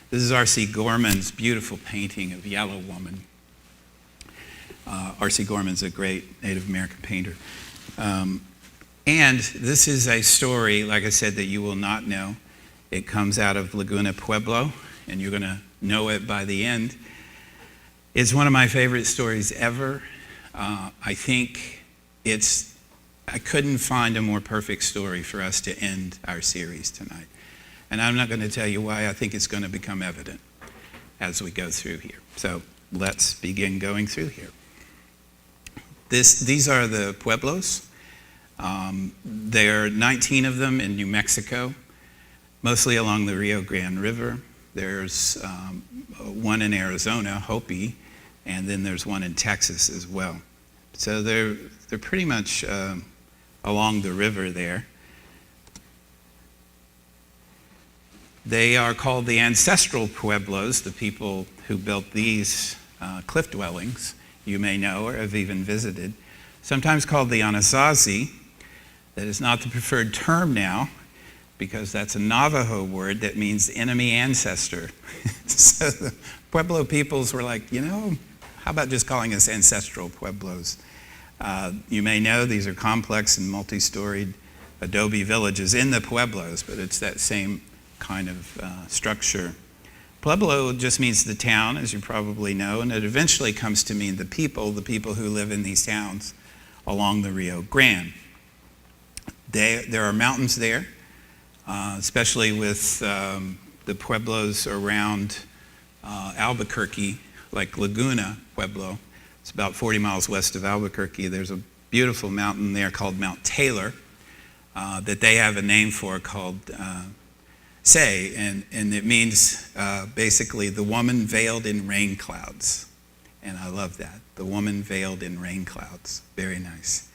This is R.C. Gorman's beautiful painting of Yellow Woman. R.C. Gorman's a great Native American painter. And this is a story, like I said, that you will not know. It comes out of Laguna Pueblo, and you're going to know it by the end. It's one of my favorite stories ever. I think I couldn't find a more perfect story for us to end our series tonight. And I'm not going to tell you why. I think it's going to become evident as we go through here. So let's begin going through here. These are the pueblos. There are 19 of them in New Mexico, mostly along the Rio Grande River. There's one in Arizona, Hopi, and then there's one in Texas as well. So they're pretty much along the river there. They are called the ancestral pueblos, the people who built these cliff dwellings, you may know or have even visited. Sometimes called the Anasazi. That is not the preferred term now, because that's a Navajo word that means enemy ancestor. So the Pueblo peoples were like, how about just calling us ancestral pueblos? You may know these are complex and multi-storied adobe villages in the pueblos, but it's that same kind of structure. Pueblo just means the town, as you probably know, and it eventually comes to mean the people who live in these towns along the Rio Grande. There are mountains there, especially with the pueblos around Albuquerque, like Laguna Pueblo. It's about 40 miles west of Albuquerque. There's a beautiful mountain there called Mount Taylor that they have a name for called Say, and it means basically the woman veiled in rain clouds. And I love that, the woman veiled in rain clouds. Very nice.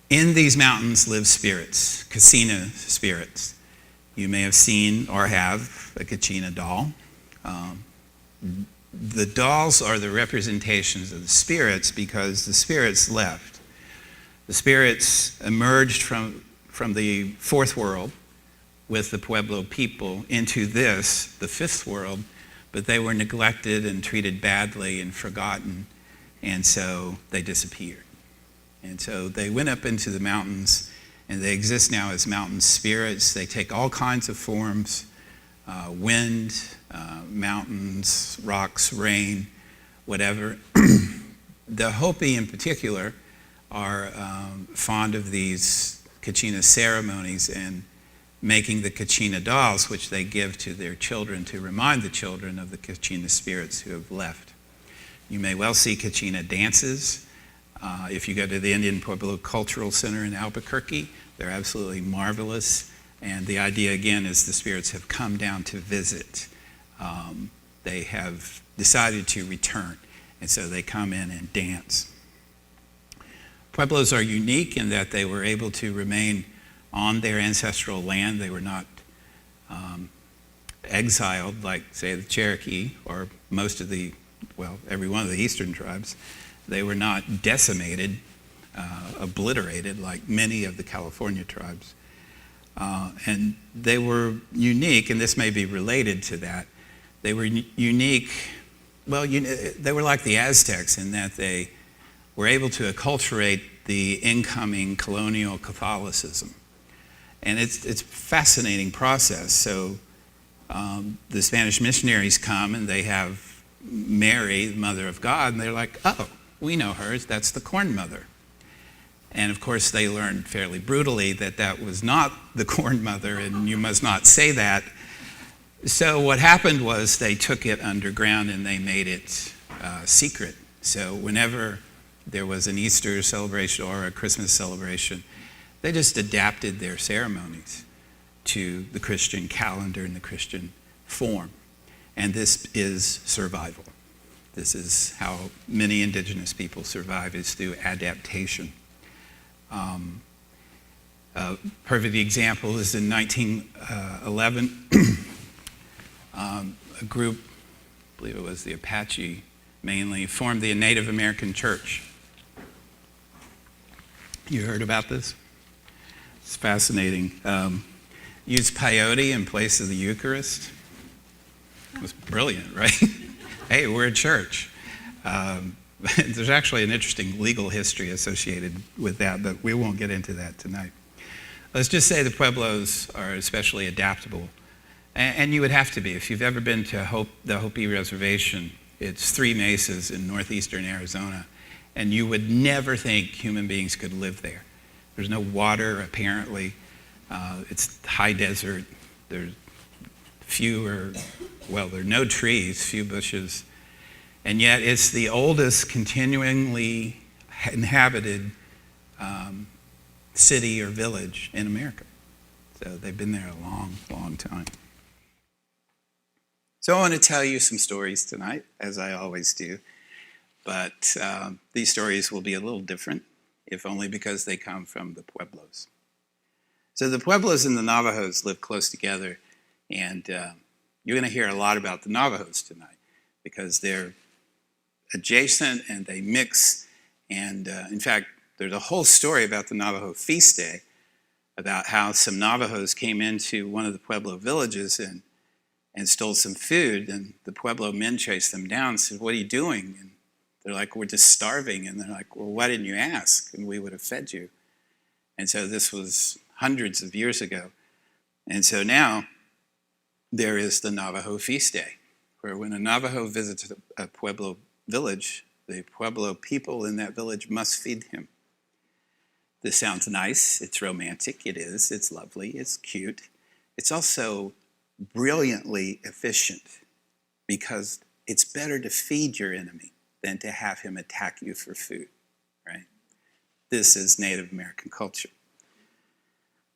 In these mountains live spirits, Katsina spirits. You may have seen or have a Katsina doll. The dolls are the representations of the spirits because the spirits left. The spirits emerged from the fourth world with the Pueblo people into this, the fifth world, but they were neglected and treated badly and forgotten, and so they disappeared. And so they went up into the mountains, and they exist now as mountain spirits. They take all kinds of forms, wind, mountains, rocks, rain, whatever. The Hopi in particular are fond of these Katsina ceremonies and making the Katsina dolls, which they give to their children to remind the children of the Katsina spirits who have left. You may well see Katsina dances. If you go to the Indian Pueblo Cultural Center in Albuquerque, they're absolutely marvelous. And the idea, again, is the spirits have come down to visit. They have decided to return, and so they come in and dance. Pueblos are unique in that they were able to remain on their ancestral land. They were not exiled like, say, the Cherokee or every one of the eastern tribes. They were not decimated, obliterated like many of the California tribes. And they were unique, and this may be related to that. They were unique. Well, they were like the Aztecs in that they were able to acculturate the incoming colonial Catholicism. And it's a fascinating process. So the Spanish missionaries come and they have Mary, the Mother of God, and they're like, oh, we know her, that's the Corn Mother. And of course they learned fairly brutally that was not the Corn Mother, and you must not say that. So what happened was they took it underground and they made it secret. So whenever there was an Easter celebration or a Christmas celebration, they just adapted their ceremonies to the Christian calendar and the Christian form. And this is survival. This is how many indigenous people survive, is through adaptation. A perfect example is in 1911, a group, I believe it was the Apache mainly, formed the Native American Church. You heard about this? It's fascinating. Used peyote in place of the Eucharist. It was brilliant, right? Hey, we're a church. There's actually an interesting legal history associated with that, but we won't get into that tonight. Let's just say the Pueblos are especially adaptable. And you would have to be. If you've ever been to the Hopi Reservation, it's 3 mesas in northeastern Arizona, and you would never think human beings could live there. There's no water, apparently. It's high desert. There's there are no trees, few bushes. And yet it's the oldest continually inhabited city or village in America. So they've been there a long, long time. So I want to tell you some stories tonight, as I always do. But these stories will be a little different, if only because they come from the Pueblos. So the Pueblos and the Navajos live close together, and you're going to hear a lot about the Navajos tonight because they're adjacent and they mix. And in fact, there's a whole story about the Navajo feast day, about how some Navajos came into one of the Pueblo villages and stole some food, and the Pueblo men chased them down and said, "What are you doing?" And they're like, "We're just starving." And they're like, "Well, why didn't you ask? And we would have fed you." And so this was hundreds of years ago. And so now there is the Navajo feast day, where when a Navajo visits a Pueblo village, the Pueblo people in that village must feed him. This sounds nice. It's romantic. It is. It's lovely. It's cute. It's also brilliantly efficient because it's better to feed your enemy than to have him attack you for food, right? This is Native American culture.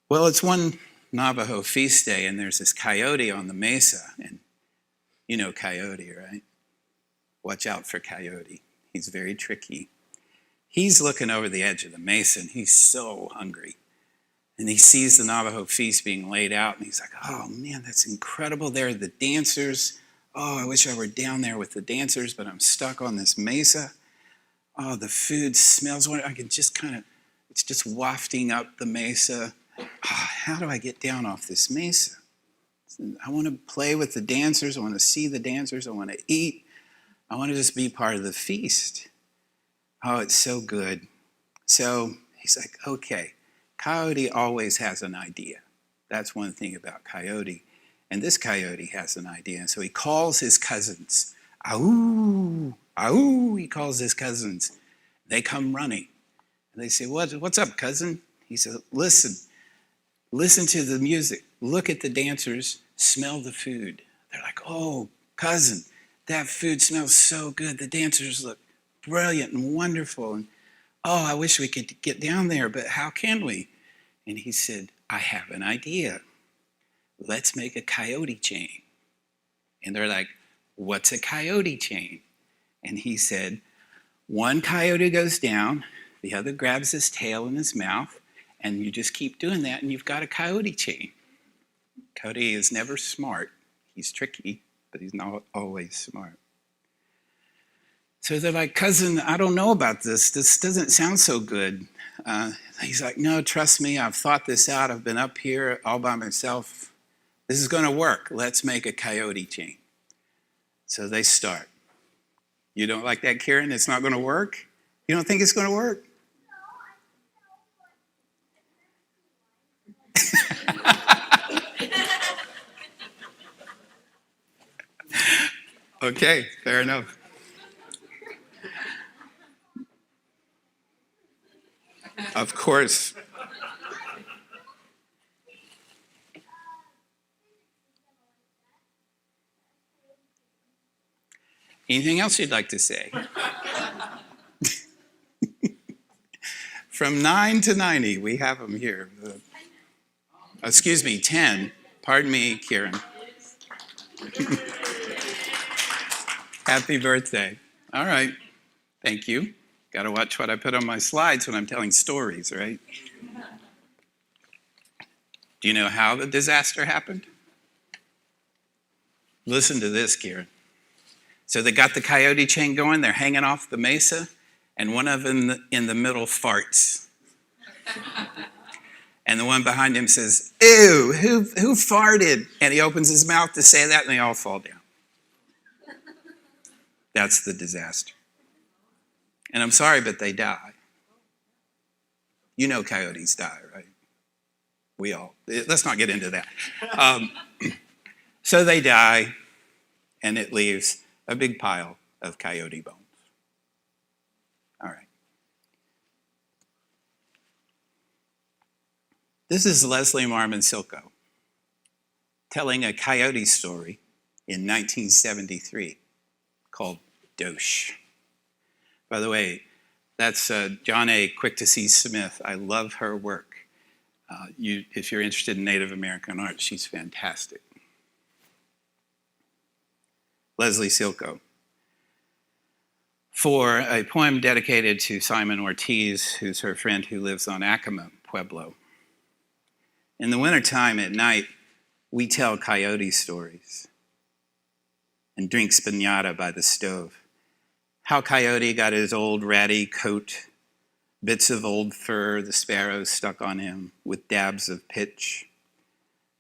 Well, it's one Navajo feast day, and there's this coyote on the mesa, and you know coyote, right? Watch out for coyote. He's very tricky. He's looking over the edge of the mesa, and he's so hungry. And he sees the Navajo feast being laid out, and he's like, "Oh man, that's incredible. There are the dancers. Oh, I wish I were down there with the dancers, but I'm stuck on this mesa. Oh, the food smells. I can just it's just wafting up the mesa. Oh, how do I get down off this mesa? I want to play with the dancers. I want to see the dancers. I want to eat. I want to just be part of the feast. Oh, it's so good." So he's like, "Okay, coyote always has an idea." That's one thing about coyote. And this coyote has an idea. And so he calls his cousins. "Ahoo, ahoo," he calls his cousins. They come running. And they say, "What's up, cousin?" He says, Listen to the music. Look at the dancers. Smell the food." They're like, "Oh, cousin, that food smells so good. The dancers look brilliant and wonderful. And oh, I wish we could get down there, but how can we?" And he said, "I have an idea. Let's make a coyote chain." And they're like, "What's a coyote chain?" And he said, "One coyote goes down, the other grabs his tail in his mouth, and you just keep doing that, and you've got a coyote chain." Coyote is never smart. He's tricky, but he's not always smart. So they're like, "Cousin, I don't know about this. This doesn't sound so good." He's like, "No, trust me. I've thought this out. I've been up here all by myself. This is going to work. Let's make a coyote chain." So they start. You don't like that, Karen? It's not going to work? You don't think it's going to work? Okay, fair enough. Of course. Anything else you'd like to say? From 9 to 90, we have them here. Excuse me, 10. Pardon me, Kieran. Happy birthday. All right. Thank you. Got to watch what I put on my slides when I'm telling stories, right? Do you know how the disaster happened? Listen to this, Kieran. So they got the coyote chain going. They're hanging off the mesa, and one of them in the middle farts. And the one behind him says, "Ew, who farted?" And he opens his mouth to say that, and they all fall down. That's the disaster. And I'm sorry, but they die. You know coyotes die, right? Let's not get into that. So they die, and it leaves a big pile of coyote bones. All right. This is Leslie Marmon Silko telling a coyote story in 1973 called Dosh. By the way, that's John A. Quick to See Smith. I love her work. If you're interested in Native American art, she's fantastic. Leslie Silko. For a poem dedicated to Simon Ortiz, who's her friend who lives on Acoma Pueblo. In the wintertime at night, we tell coyote stories and drink spinata by the stove. How Coyote got his old ratty coat, bits of old fur the sparrows stuck on him with dabs of pitch.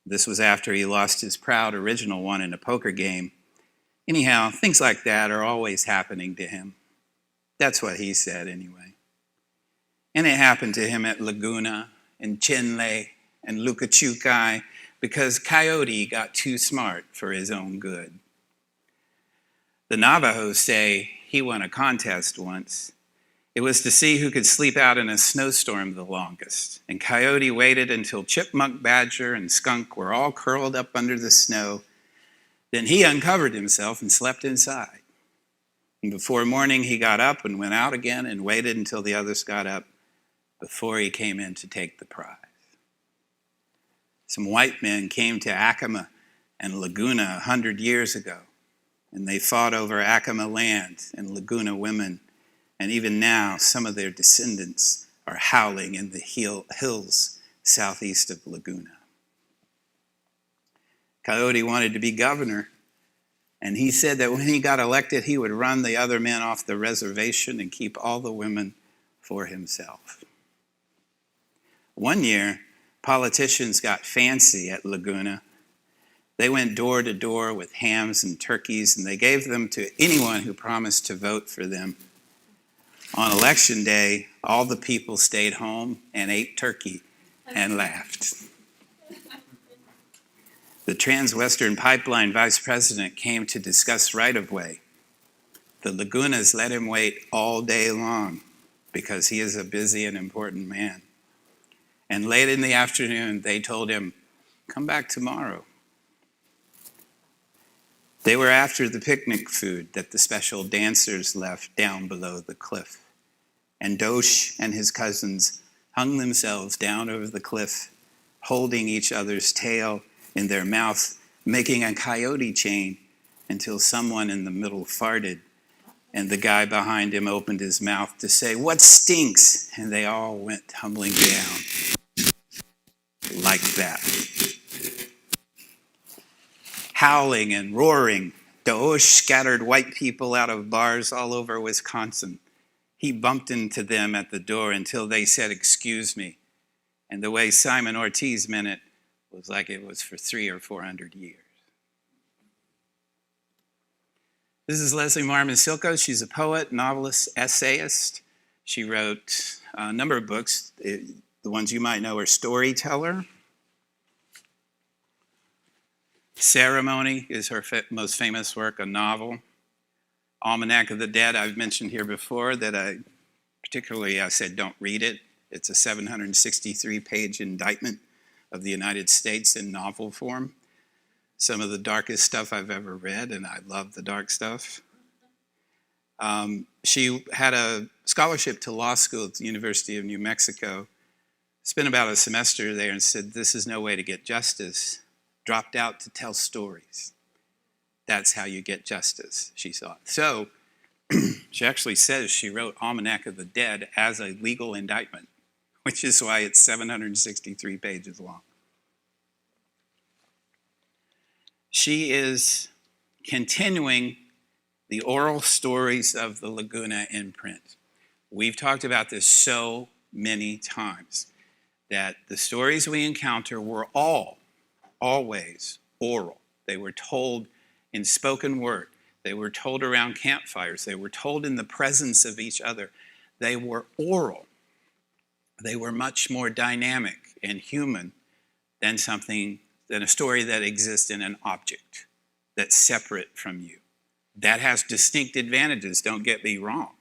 This was after he lost his proud original one in a poker game. Anyhow, things like that are always happening to him. That's what he said anyway. And it happened to him at Laguna and Chinle and Lucachucay because Coyote got too smart for his own good. The Navajos say he won a contest once. It was to see who could sleep out in a snowstorm the longest. And Coyote waited until Chipmunk, Badger, and Skunk were all curled up under the snow. Then he uncovered himself and slept inside. And before morning, he got up and went out again and waited until the others got up before he came in to take the prize. Some white men came to Acoma and Laguna 100 years ago, and they fought over Acoma land and Laguna women, and even now some of their descendants are howling in the hills southeast of Laguna. Coyote wanted to be governor, and he said that when he got elected, he would run the other men off the reservation and keep all the women for himself. One year, politicians got fancy at Laguna. They went door to door with hams and turkeys, and they gave them to anyone who promised to vote for them. On election day, all the people stayed home and ate turkey and laughed. The Trans-Western Pipeline vice president came to discuss right-of-way. The Lagunas let him wait all day long because he is a busy and important man. And late in the afternoon, they told him, "Come back tomorrow." They were after the picnic food that the special dancers left down below the cliff. And Dosh and his cousins hung themselves down over the cliff, holding each other's tail in their mouth, making a coyote chain until someone in the middle farted, and the guy behind him opened his mouth to say, "What stinks?" And they all went tumbling down like that. Howling and roaring, Dosh scattered white people out of bars all over Wisconsin. He bumped into them at the door until they said, "Excuse me." And the way Simon Ortiz meant it was like it was for 300 or 400 years. This is Leslie Marmon Silko. She's a poet, novelist, essayist. She wrote a number of books. The ones you might know are Storyteller. Ceremony is her most famous work, a novel. Almanac of the Dead, I've mentioned here before that I said don't read it. It's a 763-page indictment of the United States in novel form. Some of the darkest stuff I've ever read, and I love the dark stuff. She had a scholarship to law school at the University of New Mexico, spent about a semester there and said, "This is no way to get justice." Dropped out to tell stories. That's how you get justice, she thought. So she actually says she wrote Almanac of the Dead as a legal indictment, which is why it's 763 pages long. She is continuing the oral stories of the Laguna in print. We've talked about this so many times, that the stories we encounter were always oral. They were told in spoken word. They were told around campfires. They were told in the presence of each other. They were oral. They were much more dynamic and human than a story that exists in an object that's separate from you. That has distinct advantages, don't get me wrong.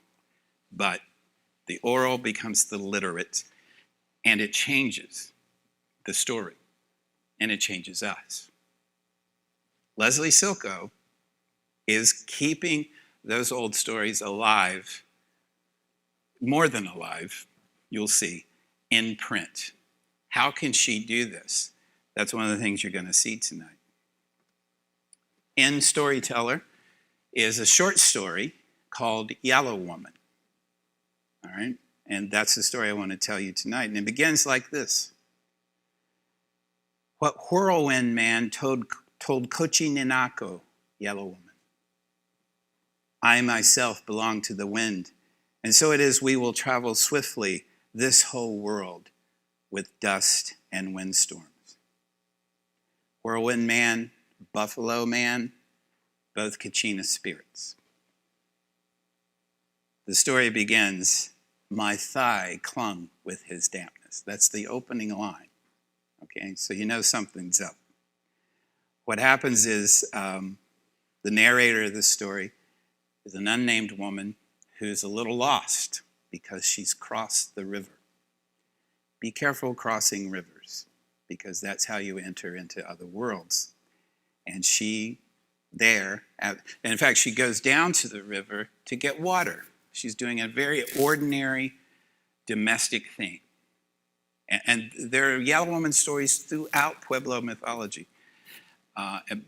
But the oral becomes the literate, and it changes the story, and it changes us. Leslie Silko is keeping those old stories alive, more than alive, you'll see, in print. How can she do this? That's one of the things you're going to see tonight. In Storyteller is a short story called Yellow Woman. All right? And that's the story I want to tell you tonight. And it begins like this. What whirlwind man told Kochi Ninako, Yellow Woman? I myself belong to the wind, and so it is we will travel swiftly this whole world with dust and windstorms. Whirlwind man, buffalo man, both Katsina spirits. The story begins, my thigh clung with his dampness. That's the opening line. Okay, so you know something's up. What happens is the narrator of this story is an unnamed woman who's a little lost because she's crossed the river. Be careful crossing rivers, because that's how you enter into other worlds. And and in fact, she goes down to the river to get water. She's doing a very ordinary domestic thing. And there are Yellow Woman stories throughout Pueblo mythology.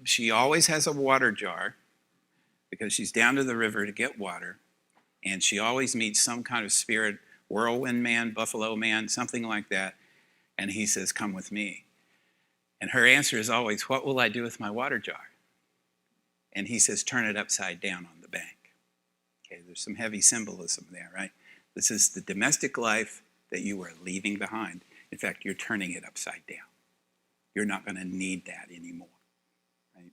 She always has a water jar because she's down to the river to get water. And she always meets some kind of spirit, whirlwind man, buffalo man, something like that. And he says, come with me. And her answer is always, what will I do with my water jar? And he says, turn it upside down on the bank. Okay, there's some heavy symbolism there, right? This is the domestic life that you are leaving behind. In fact, you're turning it upside down. You're not going to need that anymore, right?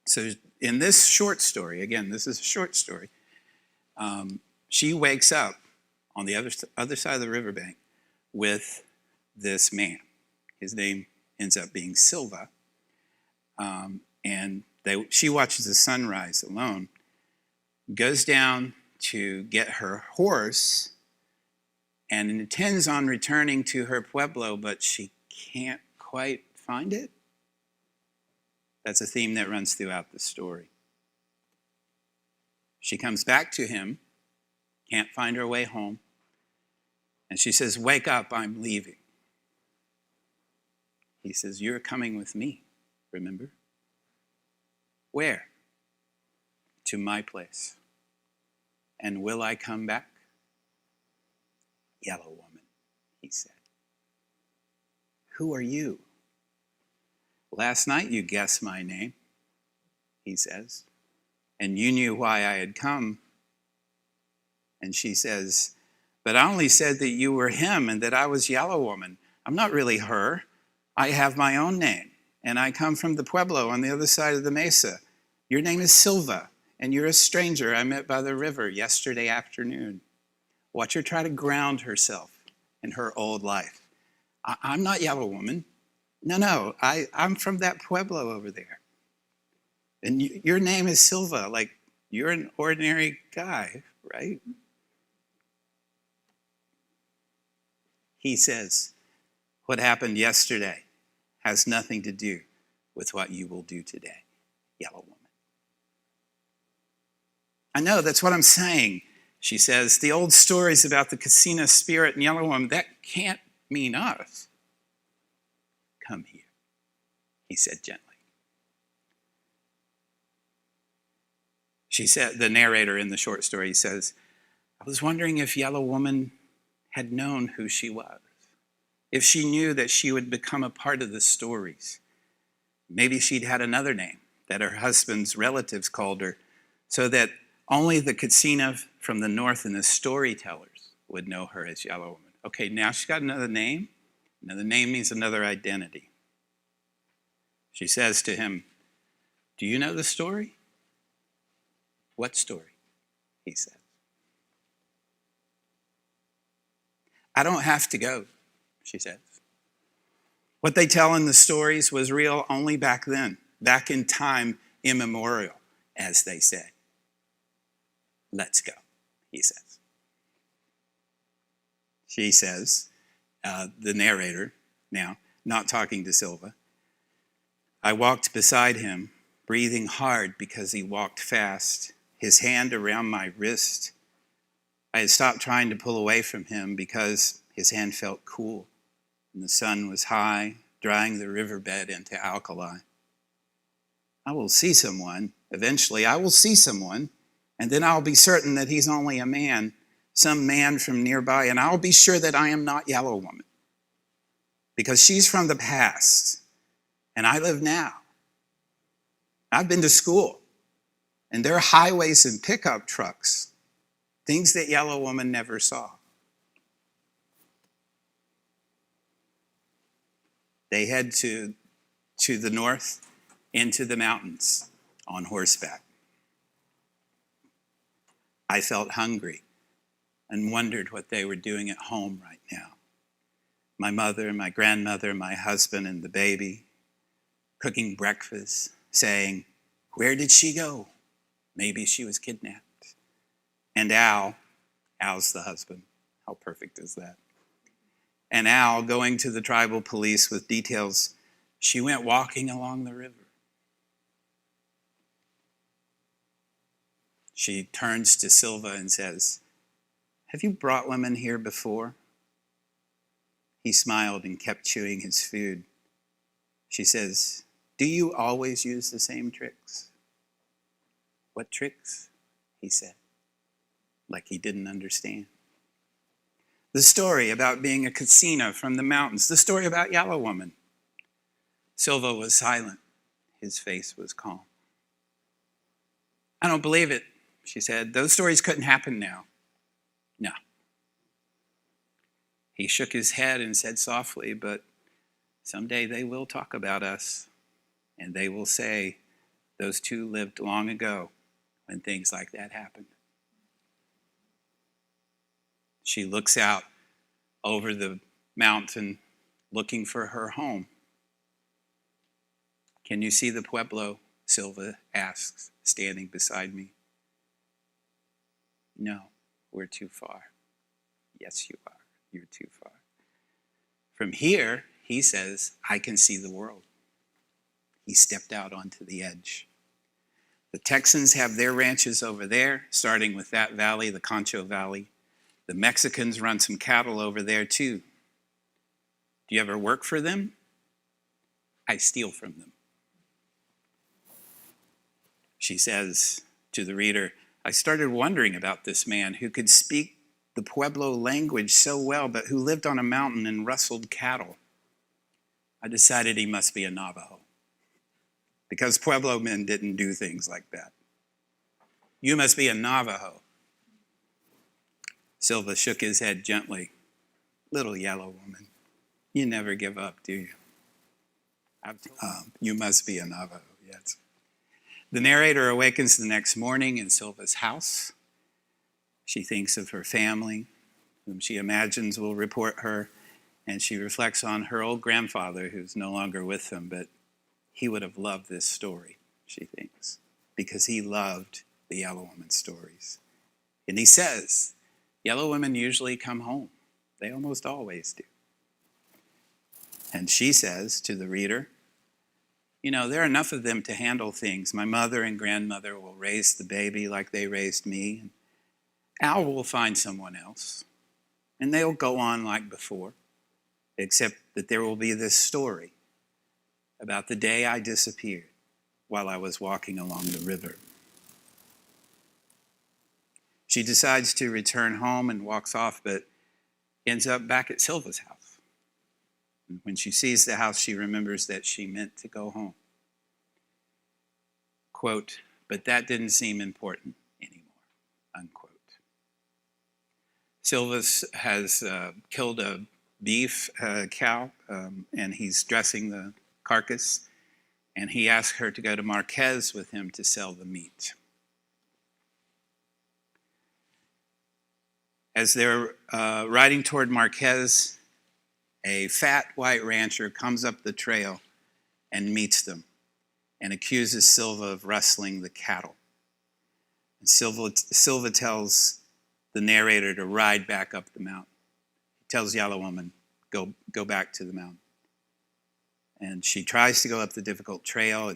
So in this short story, again, this is a short story, she wakes up on the other side of the riverbank with this man. His name ends up being Silva. And she watches the sunrise alone, goes down to get her horse, and intends on returning to her pueblo, but she can't quite find it. That's a theme that runs throughout the story. She comes back to him, can't find her way home, and she says, wake up, I'm leaving. He says, you're coming with me, remember? Where? To my place. And will I come back? Yellow Woman, he said. Who are you? Last night you guessed my name, he says, and you knew why I had come. And she says, but I only said that you were him and that I was Yellow Woman. I'm not really her. I have my own name, and I come from the pueblo on the other side of the mesa. Your name is Silva, and you're a stranger I met by the river yesterday afternoon. Watch her try to ground herself in her old life. I'm not Yellow Woman. No, I'm from that pueblo over there. And your name is Silva, like you're an ordinary guy, right? He says, what happened yesterday has nothing to do with what you will do today, Yellow Woman. I know, that's what I'm saying, she says. The old stories about the Katsina spirit and Yellow Woman, that can't mean us. Come here, he said gently. She said, the narrator in the short story says, I was wondering if Yellow Woman had known who she was, if she knew that she would become a part of the stories. Maybe she'd had another name that her husband's relatives called her, so that only the Katsina from the north and the storytellers would know her as Yellow Woman. Okay, now she's got another name. Another name means another identity. She says to him, do you know the story? What story? He says. I don't have to go, she says. What they tell in the stories was real only back then, back in time immemorial, as they say. Let's go, he says. She says, the narrator now, not talking to Silva, I walked beside him, breathing hard because he walked fast, his hand around my wrist. I had stopped trying to pull away from him because his hand felt cool, and the sun was high, drying the riverbed into alkali. I will see someone, eventually I will see someone, and then I'll be certain that he's only a man, some man from nearby, and I'll be sure that I am not Yellow Woman. Because she's from the past, and I live now. I've been to school, and there are highways and pickup trucks, things that Yellow Woman never saw. They head to the north, into the mountains on horseback. I felt hungry and wondered what they were doing at home right now. My mother and my grandmother, my husband and the baby, cooking breakfast, saying, where did she go? Maybe she was kidnapped. And Al's the husband. How perfect is that? And Al going to the tribal police with details. She went walking along the river. She turns to Silva and says, have you brought women here before? He smiled and kept chewing his food. She says, do you always use the same tricks? What tricks? He said, like he didn't understand. The story about being a Katsina from the mountains, the story about Yellow Woman. Silva was silent. His face was calm. I don't believe it, she said. Those stories couldn't happen now. No. He shook his head and said softly, but someday they will talk about us, and they will say those two lived long ago when things like that happened. She looks out over the mountain looking for her home. Can you see the pueblo? Silva asks, standing beside me. No, we're too far. Yes, you are. You're too far. From here, he says, I can see the world. He stepped out onto the edge. The Texans have their ranches over there, starting with that valley, the Concho Valley. The Mexicans run some cattle over there too. Do you ever work for them? I steal from them. She says to the reader, I started wondering about this man who could speak the Pueblo language so well, but who lived on a mountain and rustled cattle. I decided he must be a Navajo, because Pueblo men didn't do things like that. You must be a Navajo. Silva shook his head gently. Little Yellow Woman, you never give up, do you? You must be a Navajo, yes. The narrator awakens the next morning in Silva's house. She thinks of her family, whom she imagines will report her, and she reflects on her old grandfather, who's no longer with them, but he would have loved this story, she thinks, because he loved the Yellow Woman stories. And he says, Yellow women usually come home. They almost always do. And she says to the reader, you know, there are enough of them to handle things. My mother and grandmother will raise the baby like they raised me. Al will find someone else, and they'll go on like before, except that there will be this story about the day I disappeared while I was walking along the river. She decides to return home and walks off, but ends up back at Silva's house. And when she sees the house, she remembers that she meant to go home. Quote, but that didn't seem important anymore, unquote. Silva has killed a beef cow, and he's dressing the carcass, and he asked her to go to Marquez with him to sell the meat. As they're riding toward Marquez, a fat white rancher comes up the trail and meets them and accuses Silva of rustling the cattle. And Silva tells the narrator to ride back up the mountain. He tells Yellow Woman, go back to the mountain. And she tries to go up the difficult trail.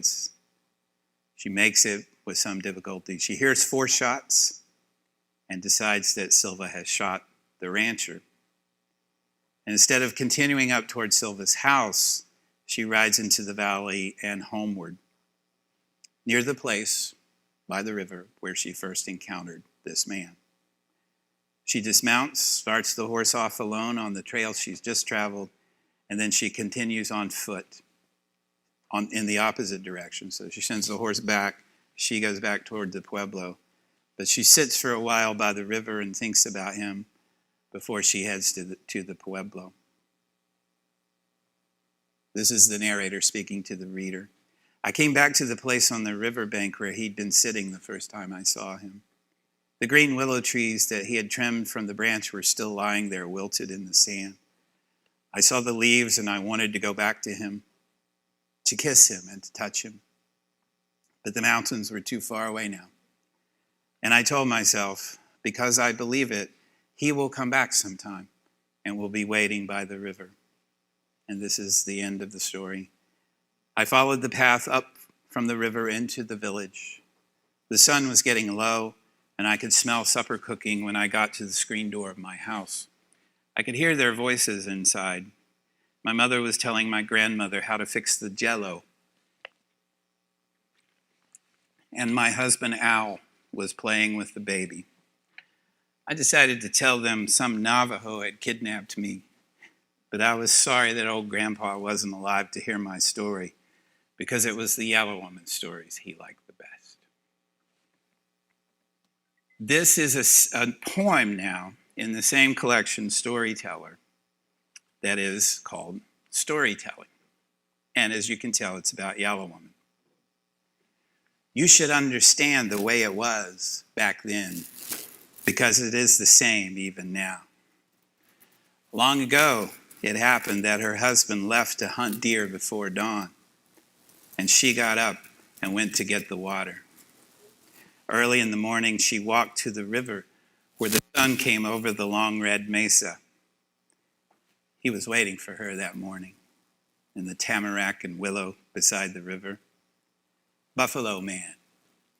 She makes it with some difficulty. She hears 4 shots and decides that Silva has shot the rancher. And instead of continuing up toward Silva's house, she rides into the valley and homeward, near the place by the river where she first encountered this man. She dismounts, starts the horse off alone on the trail she's just traveled, and then she continues on foot in the opposite direction. So she sends the horse back. She goes back toward the pueblo. But she sits for a while by the river and thinks about him before she heads to the pueblo. This is the narrator speaking to the reader. I came back to the place on the riverbank where he'd been sitting the first time I saw him. The green willow trees that he had trimmed from the branch were still lying there, wilted in the sand. I saw the leaves and I wanted to go back to him, to kiss him and to touch him. But the mountains were too far away now. And I told myself, because I believe it, he will come back sometime and will be waiting by the river. And this is the end of the story. I followed the path up from the river into the village. The sun was getting low, and I could smell supper cooking when I got to the screen door of my house. I could hear their voices inside. My mother was telling my grandmother how to fix the jello. And my husband, Al, was playing with the baby. I decided to tell them some Navajo had kidnapped me, but I was sorry that old Grandpa wasn't alive to hear my story, because it was the Yellow Woman stories he liked the best. This is a poem now in the same collection, Storyteller, that is called Storytelling. And as you can tell, it's about Yellow Woman. You should understand the way it was back then, because it is the same even now. Long ago, it happened that her husband left to hunt deer before dawn, and she got up and went to get the water. Early in the morning, she walked to the river where the sun came over the long red mesa. He was waiting for her that morning in the tamarack and willow beside the river. Buffalo man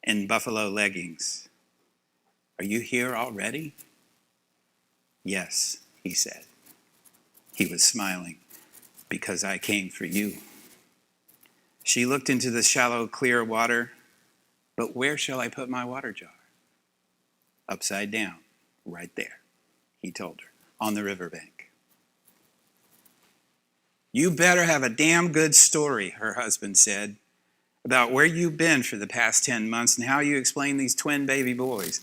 in buffalo leggings. Are you here already? Yes, he said. He was smiling, because I came for you. She looked into the shallow, clear water. But where shall I put my water jar? Upside down, right there, he told her, on the riverbank. You better have a damn good story, her husband said, about where you've been for the past 10 months and how you explain these twin baby boys.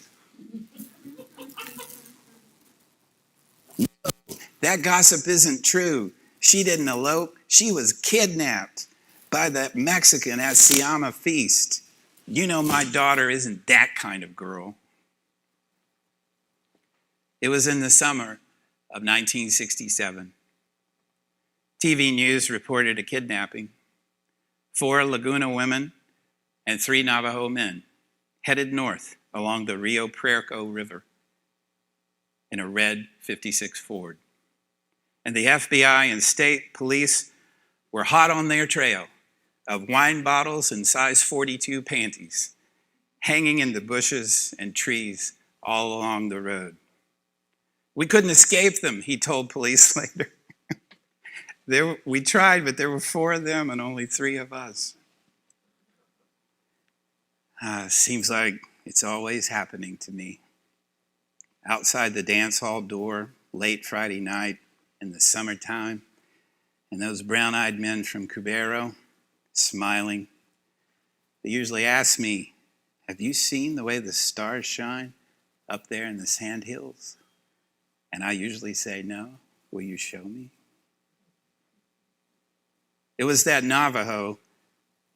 That gossip isn't true. She didn't elope. She was kidnapped by that Mexican at Siama Feast. You know my daughter isn't that kind of girl. It was in the summer of 1967. TV News reported a kidnapping. 4 Laguna women and 3 Navajo men headed north along the Rio Puerco River in a red 56 Ford. And the FBI and state police were hot on their trail of wine bottles and size 42 panties hanging in the bushes and trees all along the road. We couldn't escape them, he told police later. We tried, but there were 4 of them and only 3 of us. Seems like it's always happening to me. Outside the dance hall door, late Friday night in the summertime, and those brown-eyed men from Cubero, smiling. They usually ask me, have you seen the way the stars shine up there in the sand hills? And I usually say, no. Will you show me? It was that Navajo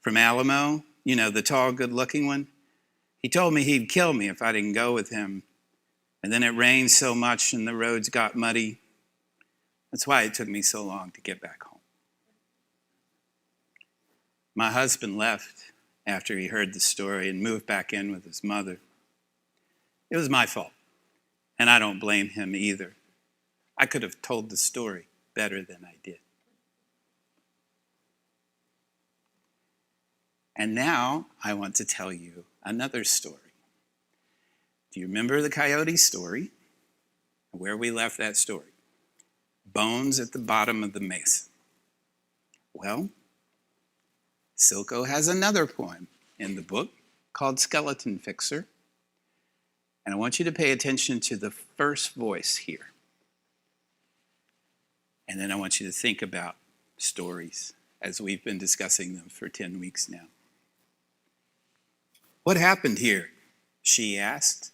from Alamo, the tall, good-looking one. He told me he'd kill me if I didn't go with him And then it rained so much and the roads got muddy. That's why it took me so long to get back home. My husband left after he heard the story and moved back in with his mother. It was my fault, and I don't blame him either. I could have told the story better than I did. And now I want to tell you another story. Do you remember the coyote story? Where we left that story? Bones at the bottom of the mesa. Well, Silko has another poem in the book called Skeleton Fixer. And I want you to pay attention to the first voice here. And then I want you to think about stories as we've been discussing them for 10 weeks now. What happened here? She asked.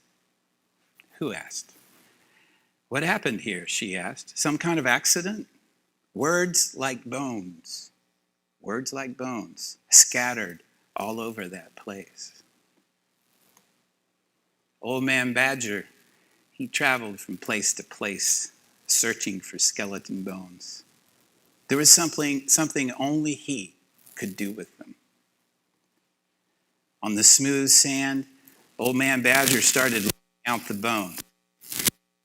Who asked? What happened here? She asked. Some kind of accident? Words like bones. Words like bones scattered all over that place. Old Man Badger, he traveled from place to place searching for skeleton bones. There was something only he could do with them. On the smooth sand, Old Man Badger started laying out the bone.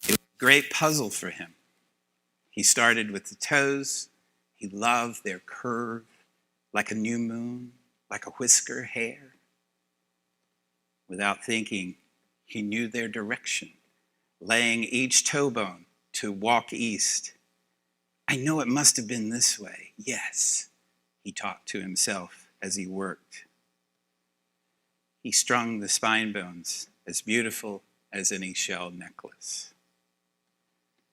It was a great puzzle for him. He started with the toes. He loved their curve, like a new moon, like a whisker hair. Without thinking, he knew their direction, laying each toe bone to walk east. I know it must have been this way. Yes, he talked to himself as he worked. He strung the spine bones as beautiful as any shell necklace.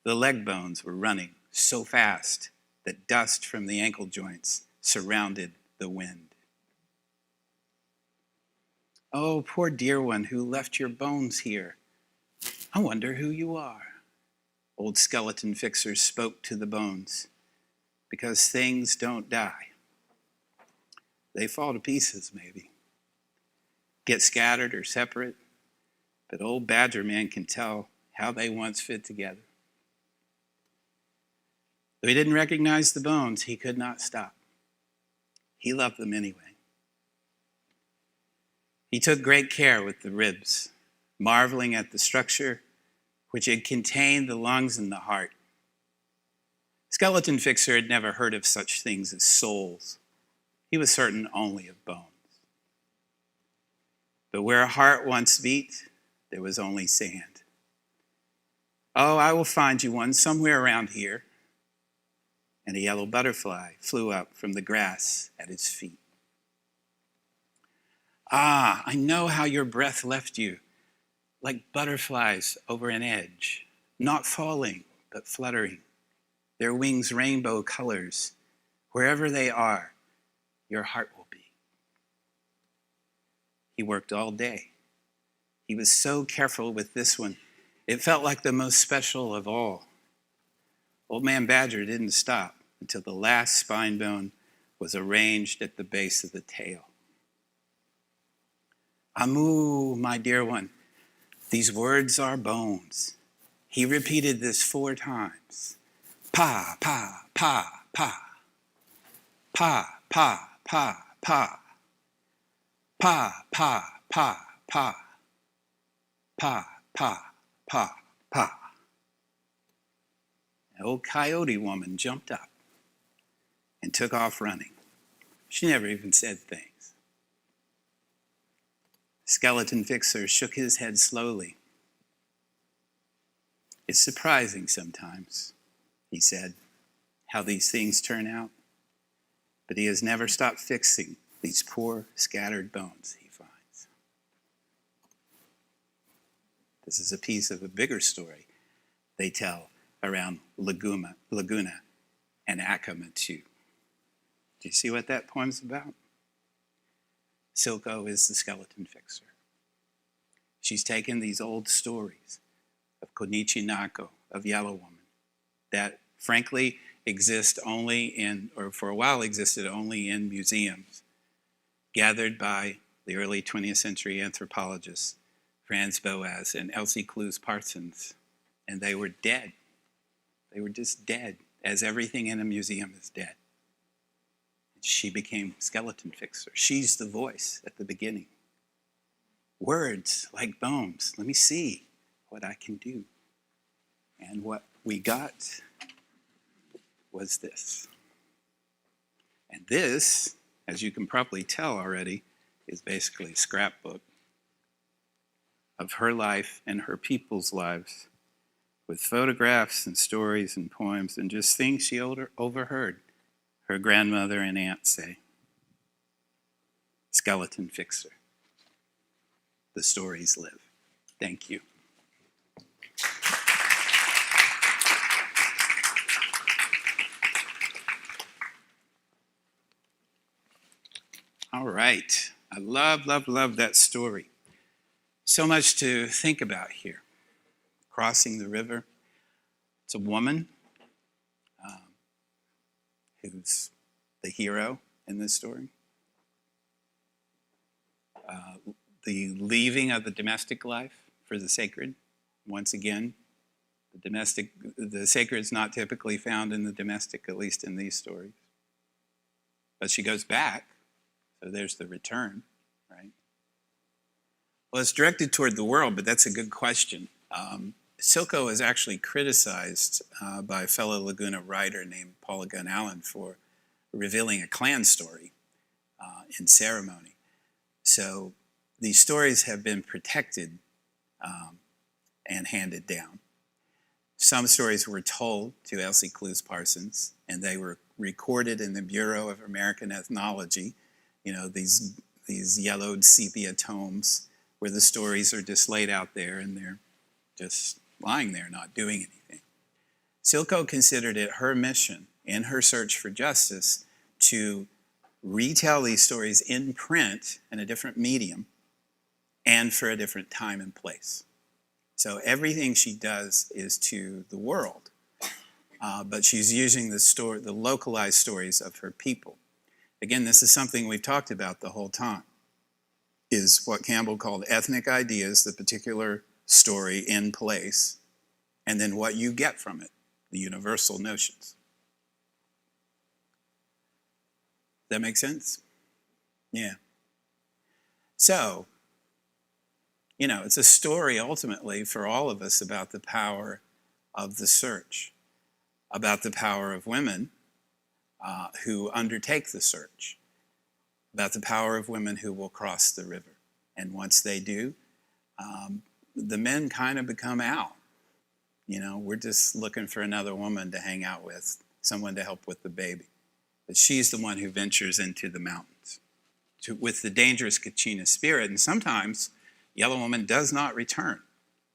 The leg bones were running so fast that dust from the ankle joints surrounded the wind. Oh, poor dear one who left your bones here. I wonder who you are. Old Skeleton Fixer spoke to the bones, because things don't die. They fall to pieces, maybe. Get scattered or separate, but old Badger Man can tell how they once fit together. Though he didn't recognize the bones, he could not stop. He loved them anyway. He took great care with the ribs, marveling at the structure which had contained the lungs and the heart. Skeleton Fixer had never heard of such things as souls. He was certain only of bones. But where a heart once beat, there was only sand. Oh, I will find you one somewhere around here. And a yellow butterfly flew up from the grass at his feet. Ah, I know how your breath left you, like butterflies over an edge, not falling, but fluttering, their wings rainbow colors. Wherever they are, your heart will be. He worked all day. He was so careful with this one. It felt like the most special of all. Old Man Badger didn't stop until the last spine bone was arranged at the base of the tail. Amu, my dear one, these words are bones. He repeated this 4 times. Pa, pa, pa, pa. Pa, pa, pa, pa. Pa, pa, pa, pa. Pa, pa, pa, pa. An old coyote woman jumped up and took off running. She never even said thanks. Skeleton Fixer shook his head slowly. It's surprising sometimes, he said, how these things turn out. But he has never stopped fixing these poor scattered bones he finds. This is a piece of a bigger story they tell around Laguna and Akamatoo. Do you see what that poem's about? Silko is the Skeleton Fixer. She's taken these old stories of Konichi Nako, of Yellow Woman, that frankly exist only in, or for a while existed only in museums, gathered by the early 20th century anthropologists Franz Boas and Elsie Clues Parsons, and they were dead. They were just dead, as everything in a museum is dead. She became skeleton fixer. She's the voice at the beginning. Words like bones. Let me see what I can do. And what we got was this. And this, as you can probably tell already, is basically a scrapbook of her life and her people's lives, with photographs and stories and poems and just things she overheard her grandmother and aunt say. Skeleton fixer. The stories live. Thank you. All right. I love, love, love that story. So much to think about here. Crossing the river. It's a woman who's the hero in this story. The leaving of the domestic life for the sacred. Once again, the sacred is not typically found in the domestic, at least in these stories. But she goes back, so there's the return, right? Well, it's directed toward the world, but that's a good question. Silko is actually criticized by a fellow Laguna writer named Paula Gunn Allen for revealing a clan story in ceremony. So these stories have been protected and handed down. Some stories were told to Elsie Clues Parsons, and they were recorded in the Bureau of American Ethnology, these yellowed sepia tomes where the stories are just laid out there and they're just lying there, not doing anything. Silko considered it her mission in her search for justice to retell these stories in print in a different medium and for a different time and place. So everything she does is to the world, but she's using the localized stories of her people. Again, this is something we've talked about the whole time, is what Campbell called ethnic ideas, the particular story in place, and then what you get from it, the universal notions. That make sense? Yeah. So, it's a story ultimately for all of us about the power of the search, about the power of women who undertake the search, about the power of women who will cross the river. And once they do, the men kind of become out. We're just looking for another woman to hang out with, someone to help with the baby. But she's the one who ventures into the mountains with the dangerous Katsina spirit. And sometimes Yellow Woman does not return.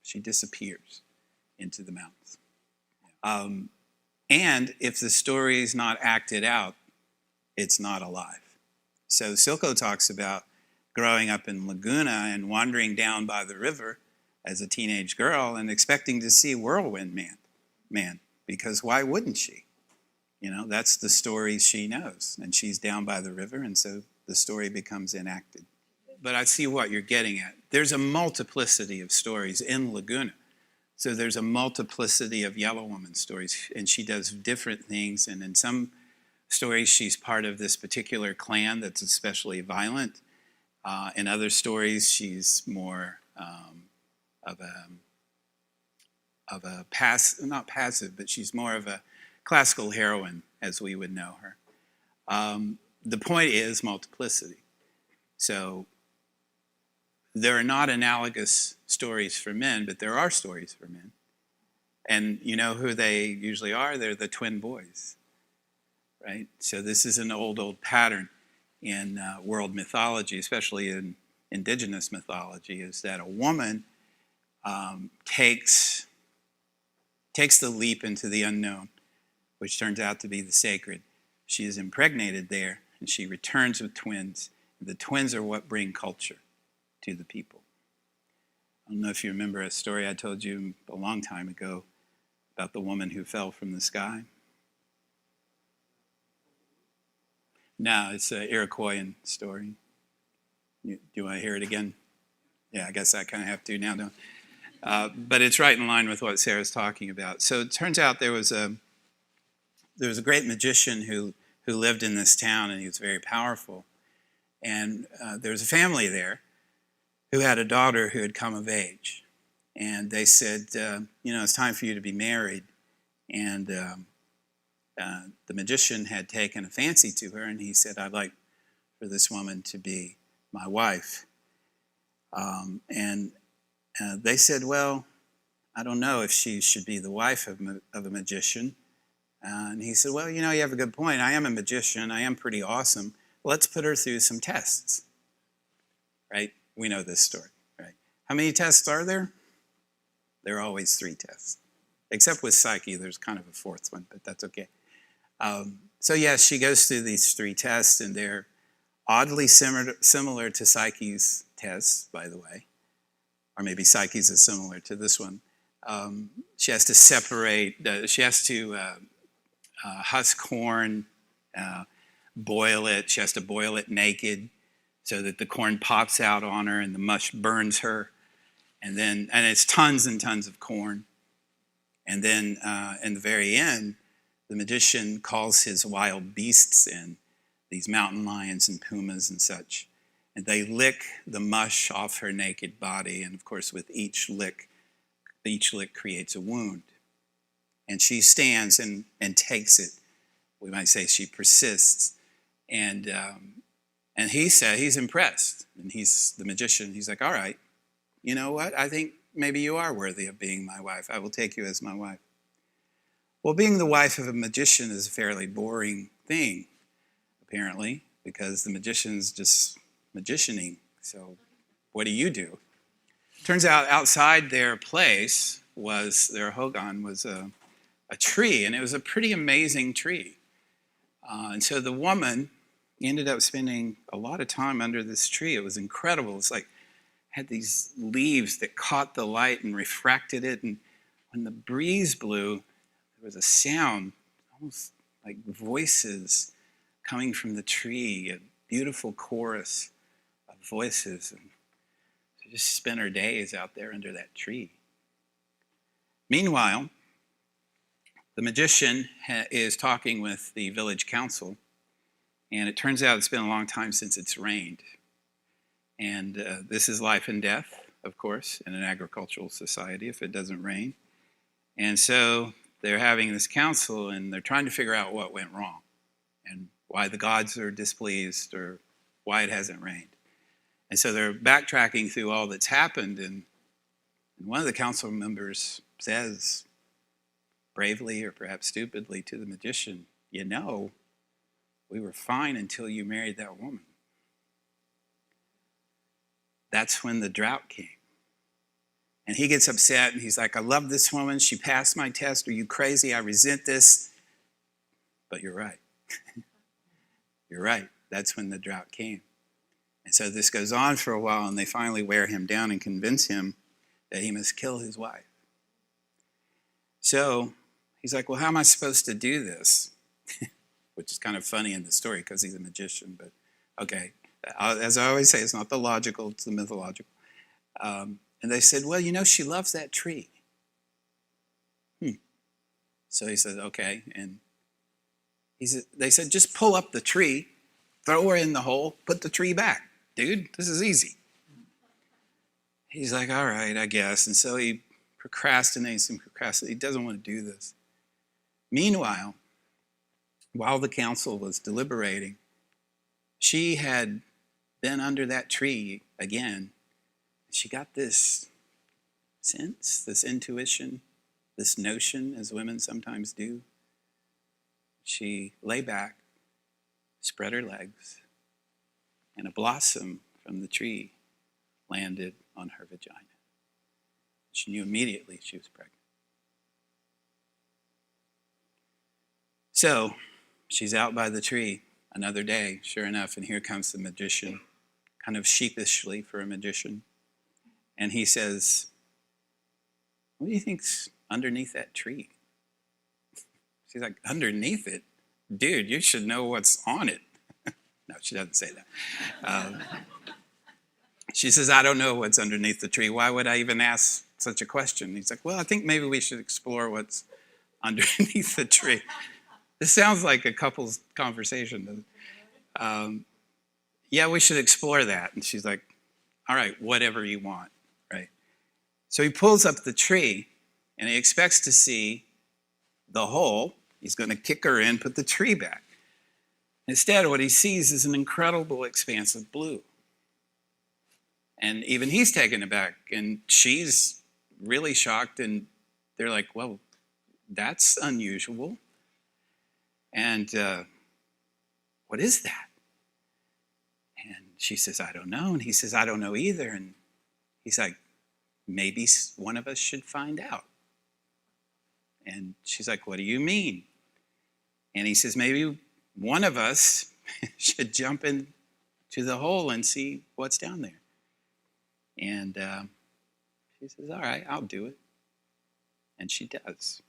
She disappears into the mountains. And if the story is not acted out, it's not alive. So Silko talks about growing up in Laguna and wandering down by the river as a teenage girl and expecting to see Whirlwind Man, because why wouldn't she? That's the story she knows, and she's down by the river, and so the story becomes enacted. But I see what you're getting at. There's a multiplicity of stories in Laguna. So there's a multiplicity of Yellow Woman stories, and she does different things, and in some stories she's part of this particular clan that's especially violent. In other stories she's more of a not passive, but she's more of a classical heroine as we would know her. The point is multiplicity. So there are not analogous stories for men, but there are stories for men. And you know who they usually are? They're the twin boys, right? So this is an old pattern in world mythology, especially in indigenous mythology, is that a woman takes the leap into the unknown, which turns out to be the sacred. She is impregnated there, and she returns with twins. The twins are what bring culture to the people. I don't know if you remember a story I told you a long time ago about the woman who fell from the sky. No, it's an Iroquoian story. Do you want to hear it again? Yeah, I guess I kind of have to now, don't but it's right in line with what Sarah's talking about. So it turns out there was a great magician who lived in this town, and he was very powerful. And there was a family there who had a daughter who had come of age. And they said, it's time for you to be married. And the magician had taken a fancy to her, and he said, I'd like for this woman to be my wife. And they said, well, I don't know if she should be the wife of a magician. And he said, well, you have a good point. I am a magician. I am pretty awesome. Let's put her through some tests. Right? We know this story, right? How many tests are there? There are always 3 tests. Except with Psyche, there's kind of a 4th one, but that's okay. So yes, she goes through these 3 tests, and they're oddly similar to Psyche's tests, by the way. Or maybe Psyche's is similar to this one. She has to separate, she has to husk corn, boil it. She has to boil it naked so that the corn pops out on her and the mush burns her. And it's tons and tons of corn. And then in the very end, the magician calls his wild beasts in, these mountain lions and pumas and such. And they lick the mush off her naked body. And of course, with each lick creates a wound. And she stands and takes it. We might say she persists. And he said, he's impressed. And he's the magician. He's like, all right, you know what? I think maybe you are worthy of being my wife. I will take you as my wife. Well, being the wife of a magician is a fairly boring thing, apparently, because the magician's just magicianing. So what do? Turns out outside their place their hogan was a tree, and it was a pretty amazing tree. And so the woman ended up spending a lot of time under this tree. It was incredible. It's like had these leaves that caught the light and refracted it, and when the breeze blew, there was a sound, almost like voices coming from the tree, a beautiful chorus of voices. And she just spent her days out there under that tree. Meanwhile, the magician is talking with the village council, and it turns out it's been a long time since it's rained. And this is life and death, of course, in an agricultural society if it doesn't rain. And so they're having this council, and they're trying to figure out what went wrong and why the gods are displeased or why it hasn't rained. And so they're backtracking through all that's happened, and one of the council members says, bravely or perhaps stupidly, to the magician, we were fine until you married that woman. That's when the drought came. And he gets upset, and he's like, I love this woman. She passed my test. Are you crazy? I resent this. But you're right. You're right. That's when the drought came. And so this goes on for a while, and they finally wear him down and convince him that he must kill his wife. So he's like, well, how am I supposed to do this? Which is kind of funny in the story because he's a magician, but okay. As I always say, it's not the logical, it's the mythological. And they said, well, she loves that tree. So he said, okay. And they said, just pull up the tree, throw her in the hole, put the tree back. Dude, this is easy. He's like, all right, I guess. And so he procrastinates. He doesn't want to do this. Meanwhile, while the council was deliberating, she had been under that tree again. She got this sense, this intuition, this notion, as women sometimes do. She lay back, spread her legs, and a blossom from the tree landed on her vagina. She knew immediately she was pregnant. So she's out by the tree another day, sure enough, and here comes the magician, kind of sheepishly for a magician. And he says, what do you think's underneath that tree? She's like, underneath it? Dude, you should know what's on it. No, she doesn't say that. She says, I don't know what's underneath the tree. Why would I even ask such a question? He's like, well, I think maybe we should explore what's underneath the tree. This sounds like a couple's conversation. Yeah, we should explore that. And she's like, all right, whatever you want, right? So he pulls up the tree and he expects to see the hole. He's going to kick her in, put the tree back. Instead, what he sees is an incredible expanse of blue. And even he's taken aback, and she's really shocked, and they're like, well, that's unusual. And what is that? And she says, I don't know. And he says, I don't know either. And he's like, maybe one of us should find out. And she's like, what do you mean? And he says, maybe one of us should jump into the hole and see what's down there. And she says, all right, I'll do it. And she does.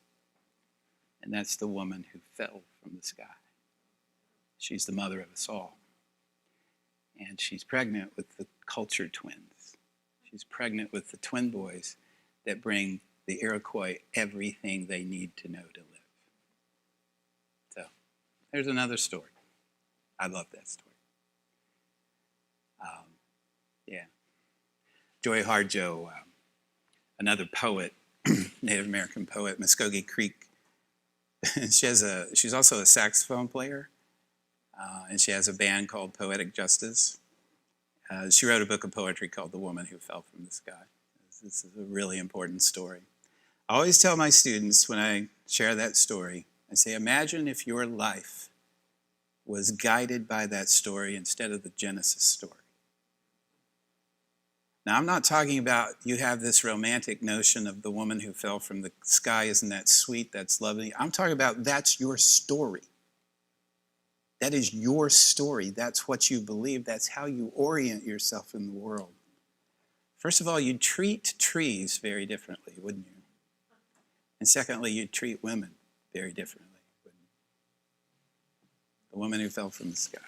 And that's the woman who fell from the sky. She's the mother of us all. And she's pregnant with the culture twins. She's pregnant with the twin boys that bring the Iroquois everything they need to know to live. So there's another story. I love that story. Yeah. Joy Harjo, another poet, Native American poet, Muskogee Creek. She's also a saxophone player, and she has a band called Poetic Justice. She wrote a book of poetry called The Woman Who Fell from the Sky. This is a really important story. I always tell my students when I share that story, I say, imagine if your life was guided by that story instead of the Genesis story. Now, I'm not talking about you have this romantic notion of the woman who fell from the sky. Isn't that sweet? That's lovely. I'm talking about that's your story. That is your story. That's what you believe. That's how you orient yourself in the world. First of all, you'd treat trees very differently, wouldn't you? And secondly, you'd treat women very differently, wouldn't you? The woman who fell from the sky.